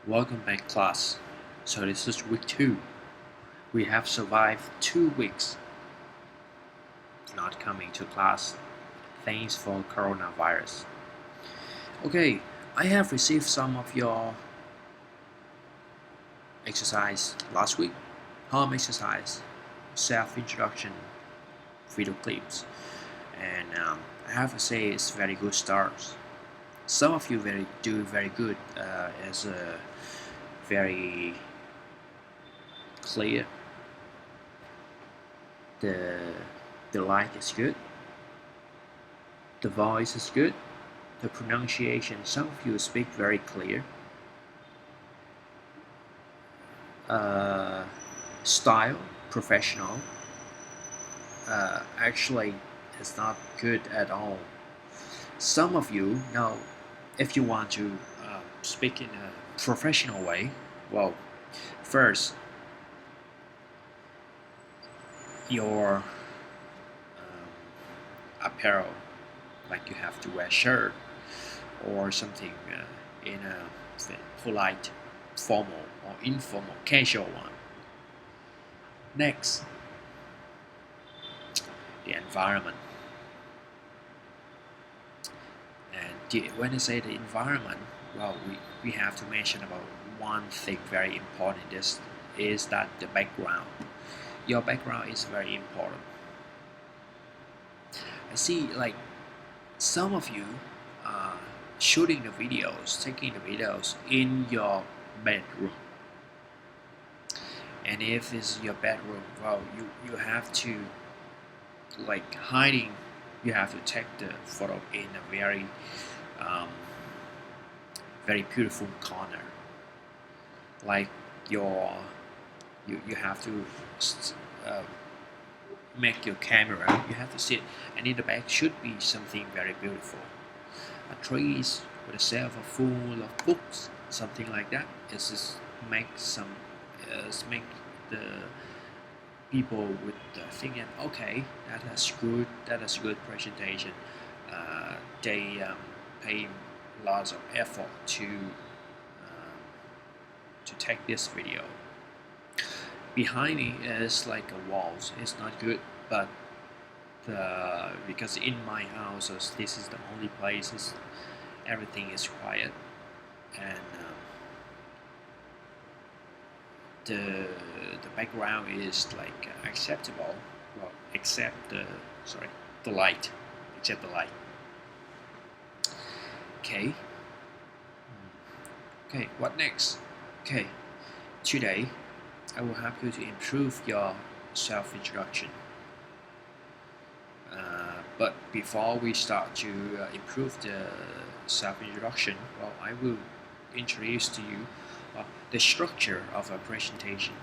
Welcome back, class. So this is week 2. We have survived 2 weeks not coming to class. Thanks for coronavirus. Okay, I have received some of your exercise last week. Home exercise, self-introduction, video clips, and I have to say it's very good start. Some of you do very good as a very clear. The the light is good. The voice is good. The pronunciation. Some of you speak very clear. Style, professional. Actually, it's not good at all. Some of you now, if you want to speak in a professional way, well, first your apparel, like you have to wear a shirt or something in a polite, formal or informal, casual one. Next, the environment. And when I say the environment, well, we have to mention about one thing very important. This is that the background. Your background is very important. I see like some of you are shooting the videos, taking the videos in your bedroom. And if it's your bedroom, well, you have to like hiding. You have to take the photo in a very very beautiful corner. Like you have to make your camera. You have to sit, and in the back should be something very beautiful. A trees with a shelf full of books, something like that. It's just make the people with the thinking, okay, that is good presentation. They pay lots of effort to take this video. Behind me is like a walls. It's not good, but because in my house this is the only place everything is quiet, and the background is like acceptable. Well, except the light, except the light. Okay. Okay. What next? Okay. Today, I will help you to improve your self-introduction. But before we start to improve the self-introduction, well, I will introduce to you the structure of a presentation.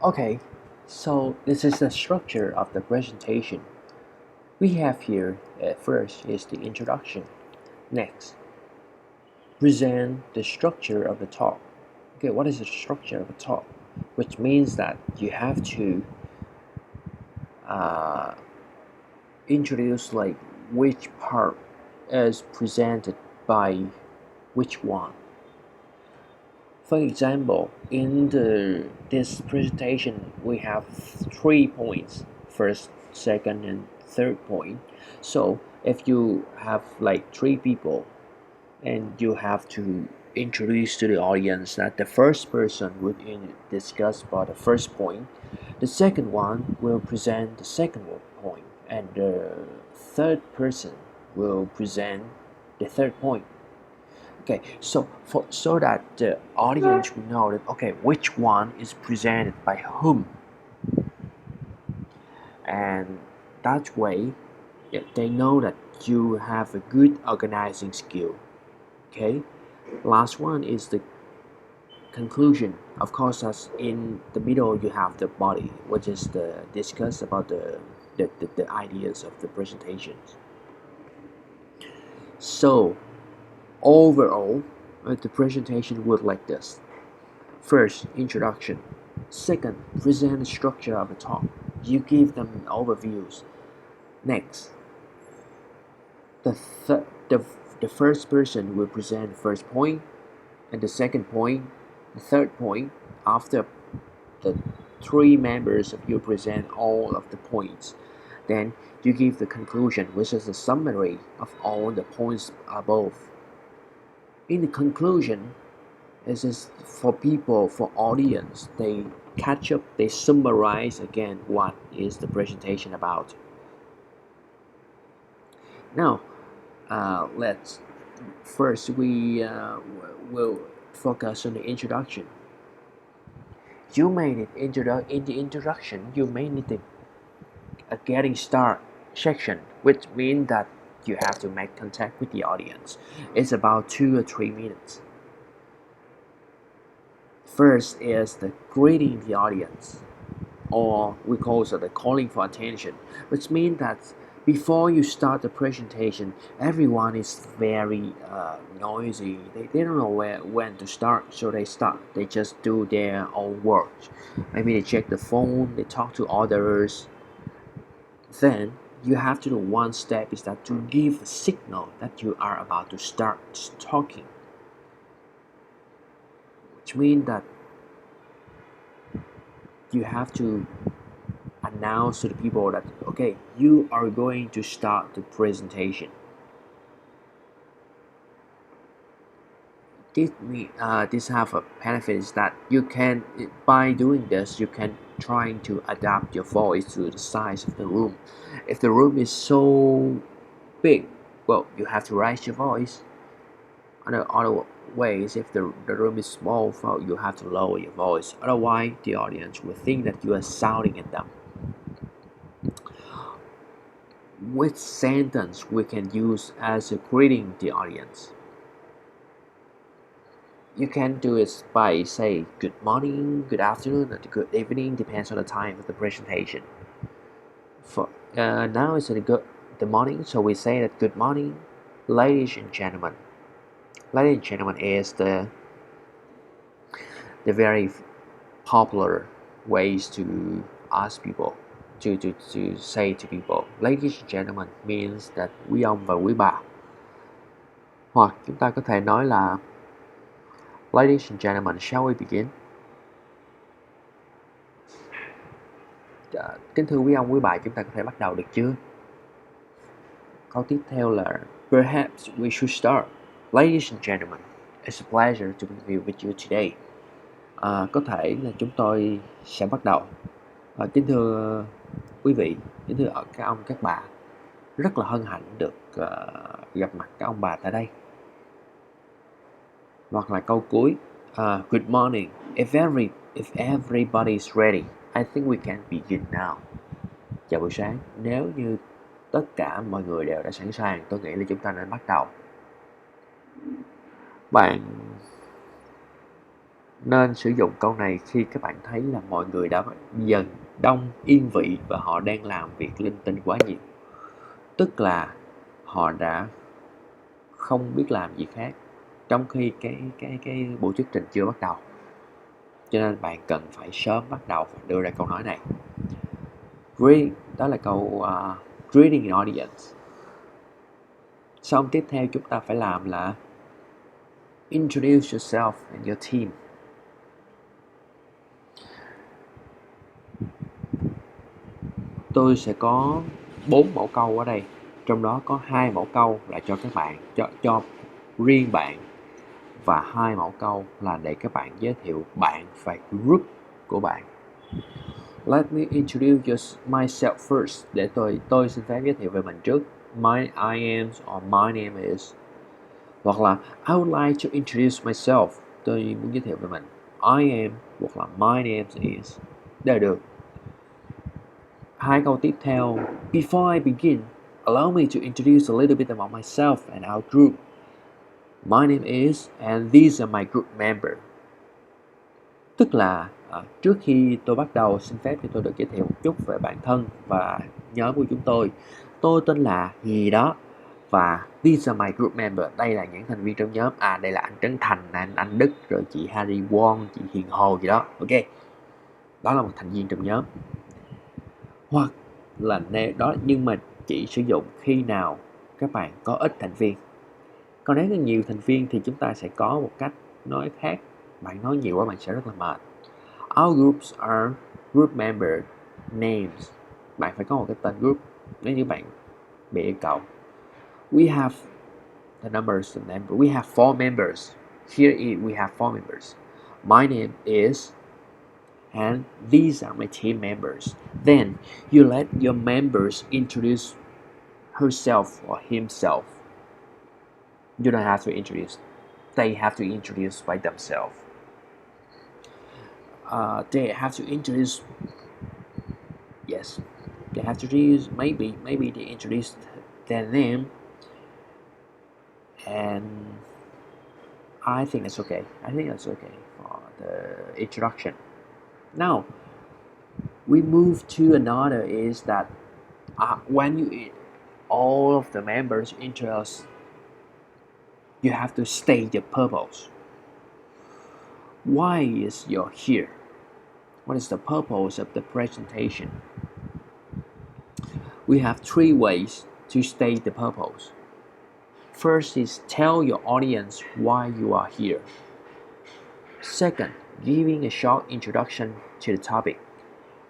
Okay, so this is the structure of the presentation. We have here first is the introduction. Next, present the structure of the talk. Okay, what is the structure of a talk? Which means that you have to introduce like which part is presented by which one. For example, in this presentation, we have 3 points: first, second, and third point. So if you have like 3 people, and you have to introduce to the audience that the first person would discuss about the first point, the second one will present the second point, and the third person will present the third point. Okay, so that the audience will know that, okay, which one is presented by whom, and that way they know that you have a good organizing skill. Okay, last one is the conclusion. Of course, as in the middle you have the body, which is the discuss about the ideas of the presentations. So overall, the presentation would like this. First, introduction. Second, present the structure of the talk. You give them overviews. Next, the the first person will present the first point, and the second point, the third point. After the three members of you present all of the points, then you give the conclusion, which is a summary of all the points above. In the conclusion, this is for people, for audience, they catch up, they summarize again what is the presentation about. Now, let's first we will focus on the introduction. You may need in the introduction, you may need a getting start section, which means that you have to make contact with the audience. It's about 2 or 3 minutes. First is the greeting the audience, or we call it the calling for attention, which means that before you start the presentation, everyone is very noisy. They don't know when to start, so they just do their own work. Maybe they check the phone, they talk to others. Then you have to do one step, is that to give a signal that you are about to start talking, which means that you have to announce to the people that, okay, you are going to start the presentation. This have a benefit, is that you can, by doing this, you can trying to adapt your voice to the size of the room. If the room is so big, well, you have to raise your voice. Other ways, if the room is small, well, you have to lower your voice. Otherwise, the audience will think that you are shouting at them. Which sentence we can use as a greeting the audience? You can do it by say good morning, good afternoon, and good evening, depends on the time of the presentation. For now it's the morning, so we say that good morning, ladies and gentlemen. Ladies and gentlemen is the very popular ways to ask people, to say to people. Ladies and gentlemen means that quý ông và quý bà. Hoặc chúng ta có thể nói là Ladies and gentlemen, shall we begin? Kính thưa quý ông, quý bà, chúng ta có thể bắt đầu được chưa? Câu tiếp theo là Perhaps we should start. Ladies and gentlemen, it's a pleasure to be with you today. Có thể là chúng tôi sẽ bắt đầu. Kính thưa quý vị, kính thưa các ông, các bà, rất là hân hạnh được gặp mặt các ông bà tại đây. Hoặc là câu cuối, Good morning. If everybody is ready, I think we can begin now. Chào buổi sáng. Nếu như tất cả mọi người đều đã sẵn sàng, tôi nghĩ là chúng ta nên bắt đầu. Bạn nên sử dụng câu này khi các bạn thấy là mọi người đã dần đông yên vị và họ đang làm việc linh tinh quá nhiều. Tức là họ đã không biết làm gì khác trong khi cái buổi thuyết trình chưa bắt đầu. Cho nên bạn cần phải sớm bắt đầu và đưa ra câu nói này. Đó là câu greeting an audience. Xong tiếp theo chúng ta phải làm là introduce yourself and your team. Tôi sẽ có 4 mẫu câu ở đây. Trong đó có 2 mẫu câu là cho các bạn, cho riêng bạn, và 2 mẫu câu là để các bạn giới thiệu bạn và group của bạn. Let me introduce myself first. Để tôi xin phép giới thiệu về mình trước. I am or my name is. Hoặc là I would like to introduce myself. Tôi muốn giới thiệu về mình. I am hoặc là my name is. Đều được. 2 câu tiếp theo. Before I begin, allow me to introduce a little bit about myself and our group. My name is and these are my group members. Tức là trước khi tôi bắt đầu, xin phép thì tôi được giới thiệu một chút về bản thân và nhóm của chúng tôi. Tôi tên là gì đó và these are my group members. Đây là những thành viên trong nhóm. Đây là anh Trấn Thành, anh Đức, rồi chị Harry Won, chị Hiền Hồ gì đó. Ok, đó là một thành viên trong nhóm. Hoặc là đó, nhưng mà chỉ sử dụng khi nào các bạn có ít thành viên. Còn nếu là nhiều thành viên thì chúng ta sẽ có một cách nói khác. Bạn nói nhiều quá bạn sẽ rất là mệt. Our groups are group member names. Bạn phải có một cái tên group nếu như bạn bị yêu cầu. We have the numbers and number. We have 4 members. Here we have 4 members. My name is, and these are my team members. Then you let your members introduce herself or himself. You don't have to introduce. They have to introduce by themselves. They have to introduce. Yes, they have to introduce. Maybe they introduce their name, and I think that's okay. I think that's okay for the introduction. Now we move to another is that when you all of the members introduce, you have to state the purpose. Why is you here? What is the purpose of the presentation? We have 3 ways to state the purpose. First is tell your audience why you are here. Second, giving a short introduction to the topic.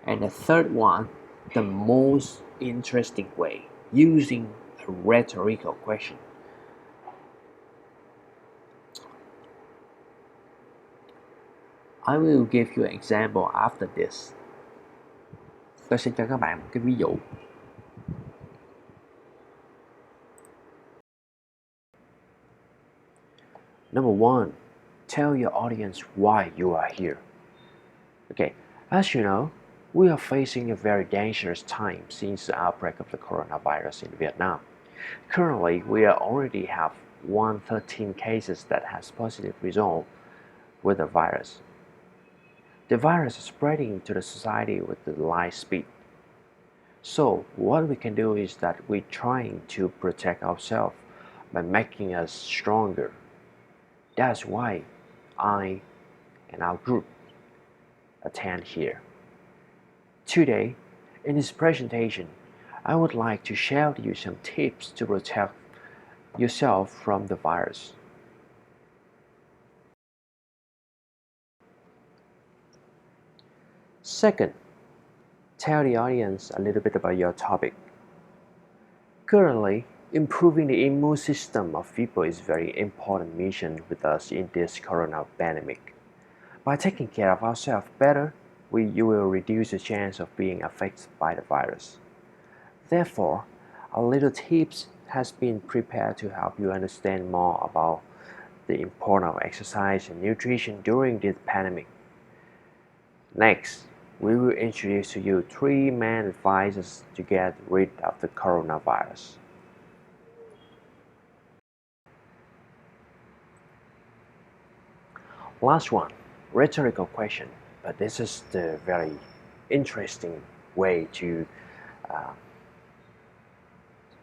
And the third one, the most interesting way, using a rhetorical question. I will give you an example after this. Tôi sẽ cho các bạn một cái ví dụ. Number 1, tell your audience why you are here. Okay, as you know, we are facing a very dangerous time since the outbreak of the coronavirus in Vietnam. Currently, we already have 113 cases that has positive result with the virus. The virus is spreading to the society with the light speed. So what we can do is that we're trying to protect ourselves by making us stronger. That's why I and our group attend here. Today, in this presentation, I would like to share with you some tips to protect yourself from the virus. Second, tell the audience a little bit about your topic. Currently, improving the immune system of people is a very important mission with us in this corona pandemic. By taking care of ourselves better, you will reduce the chance of being affected by the virus. Therefore, a little tips has been prepared to help you understand more about the importance of exercise and nutrition during this pandemic. Next, we will introduce to you 3 main advices to get rid of the coronavirus. Last one, rhetorical question, but this is the very interesting way to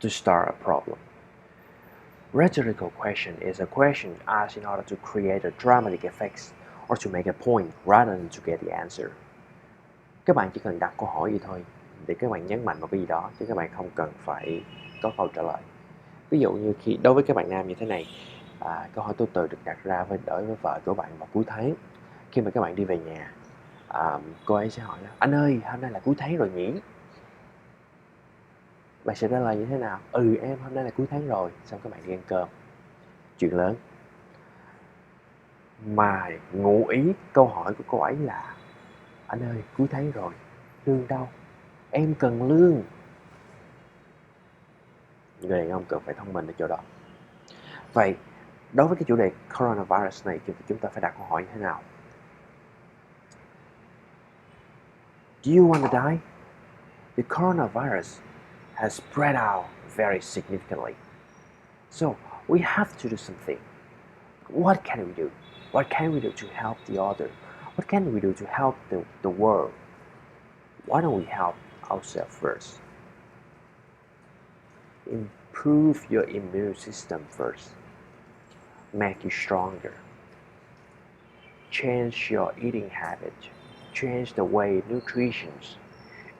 start a problem. Rhetorical question is a question asked in order to create a dramatic effect or to make a point rather than to get the answer. Các bạn chỉ cần đặt câu hỏi gì thôi để các bạn nhấn mạnh vào cái gì đó chứ các bạn không cần phải có câu trả lời. Ví dụ như khi đối với các bạn nam như thế này, câu hỏi tôi tự được đặt ra đối với vợ của bạn vào cuối tháng. Khi mà các bạn đi về nhà, cô ấy sẽ hỏi là anh ơi, hôm nay là cuối tháng rồi nhỉ? Bạn sẽ trả lời như thế nào? Ừ em, hôm nay là cuối tháng rồi. Xong các bạn đi ăn cơm. Chuyện lớn. Mà ngụ ý câu hỏi của cô ấy là anh ơi, cuối tháng rồi, lương đâu? Em cần lương. Người đàn ông cần phải thông minh ở chỗ đó. Vậy, đối với cái chủ đề coronavirus này, chúng ta phải đặt câu hỏi như thế nào? Do you want to die? The coronavirus has spread out very significantly. So, we have to do something. What can we do? What can we do to help the other? What can we do to help the world? Why don't we help ourselves first? Improve your immune system first. Make you stronger. Change your eating habit. Change the way nutrition.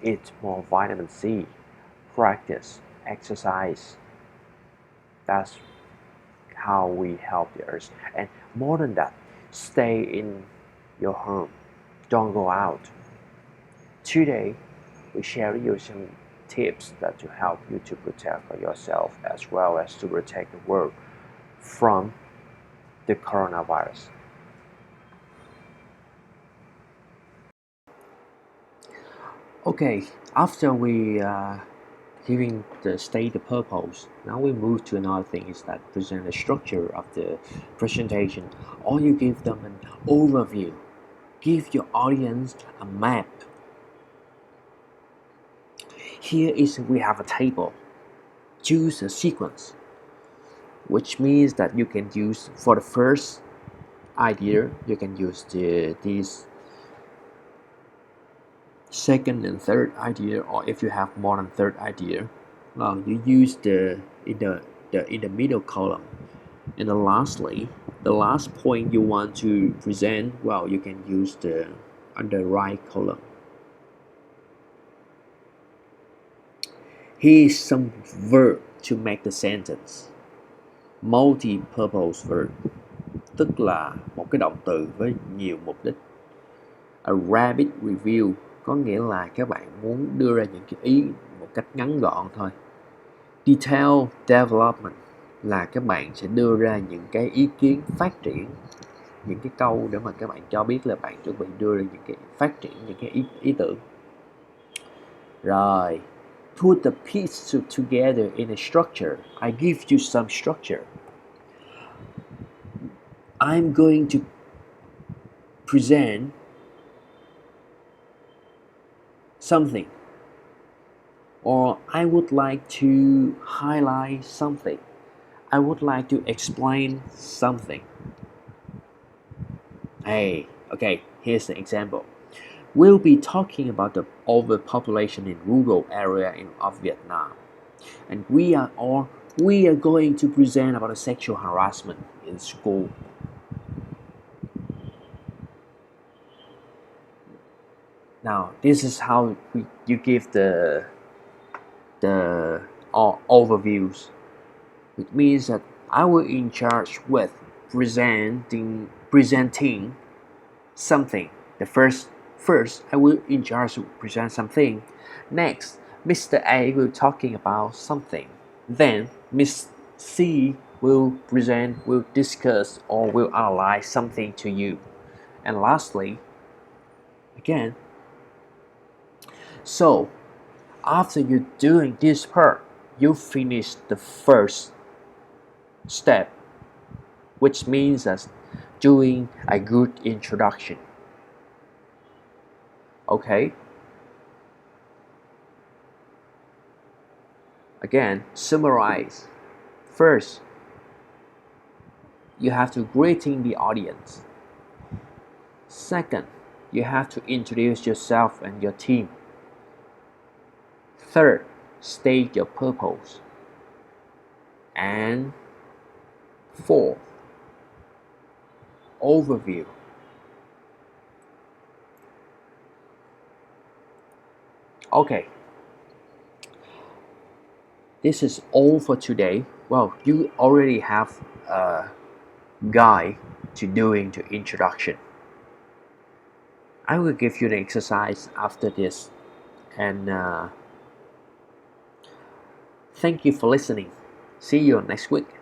Eat more vitamin C. Practice exercise. That's how we help the earth. And more than that, stay in your home. Don't go out. Today, we share you some tips that to help you to protect yourself as well as to protect the world from the coronavirus. Okay, after we giving the state the purpose, now we move to another thing is that present the structure of the presentation, or you give them an overview. Give your audience a map. Here is we have a table. Choose a sequence, which means that you can use for the first idea, you can use these second and third idea, or if you have more than third idea, well, you use the in the middle column. And then lastly, the last point you want to present, well, you can use the on the right column. Here is some verb to make the sentence. Multi-purpose verb, tức là một cái động từ với nhiều mục đích. A rapid review có nghĩa là các bạn muốn đưa ra những cái ý một cách ngắn gọn thôi. Detail development là các bạn sẽ đưa ra những cái ý kiến phát triển, những cái câu để mà các bạn cho biết là bạn chuẩn bị đưa ra những cái phát triển những cái ý tưởng. Rồi, put the pieces together in a structure. I give you some structure. I'm going to present something, or I would like to highlight something. I would like to explain something. Hey, okay, here's an example. We'll be talking about the overpopulation in rural area of Vietnam, and we are going to present about the sexual harassment in school. Now, this is how you give the overviews. It means that I will in charge with presenting something. The first I will in charge to present something. Next, Mr. A will talking about something. Then Miss C will discuss or will analyze something to you. And lastly, again, so after you're doing this part, you finish the first step, which means that doing a good introduction. Okay? Again, summarize. First, you have to greeting the audience. Second, you have to introduce yourself and your team. Third, state your purpose. And fourth, overview. Okay, this is all for today. Well, you already have a guide to doing the introduction. I will give you the exercise after this, and thank you for listening. See you next week.